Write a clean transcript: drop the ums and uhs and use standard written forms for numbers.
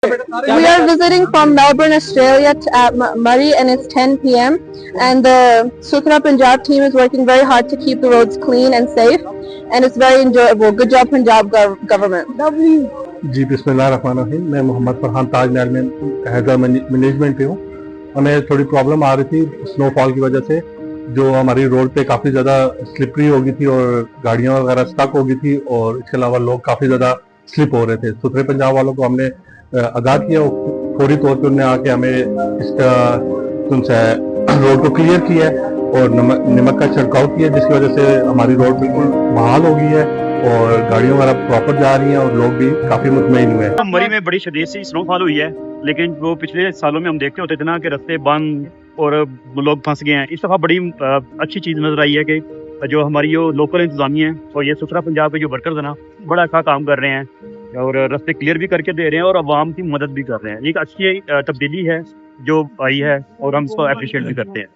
We are visiting from Melbourne, Australia at Murray, and it's 10 p.m. And the Sutra Punjab team is working very hard to keep the roads clean and safe, and it's very enjoyable. Good job, Punjab government. जी बिस्मिल्लाहिर्रहमानिर्रहीम। मैं मोहम्मद फरहान ताज महल में Haider management पे हूँ। हमें थोड़ी problem आ रही थी snowfall की वजह से, जो हमारी रोड पे काफ़ी ज़्यादा स्लिपरी हो गई थी और गाड़ियाँ वगैरह स्टक हो गई थी, और इसके अलावा लोग काफ़ी ज़्यादा स्लिप हो रहे थे। सुथरे पंजाब वालों को हमने आगाह किया, फौरी तौर पे उन्होंने आके हमें इसका उनसे रोड को क्लियर किया है और नमक का छिड़काव किया, जिसकी वजह से हमारी रोड बिल्कुल बहाल हो गई है और गाड़ियों वगैरह प्रॉपर जा रही हैं और लोग भी काफ़ी मुतमईन हुए हैं। मरी में बड़ी शदीद सी स्नोफॉल हुई है, लेकिन वो पिछले सालों में हम देखते होते थे ना कि रास्ते बंद और लोग फंस गए हैं। इस दफ़ा बड़ी अच्छी चीज़ नज़र आई है कि जो हमारी जो लोकल इंतजामिया है और ये सुथरा पंजाब के जो वर्कर्स हैं ना, बड़ा अच्छा काम कर रहे हैं और रास्ते क्लियर भी करके दे रहे हैं और आवाम की मदद भी कर रहे हैं। एक अच्छी तब्दीली है जो आई है और हम इसको अप्रिशिएट भी करते हैं।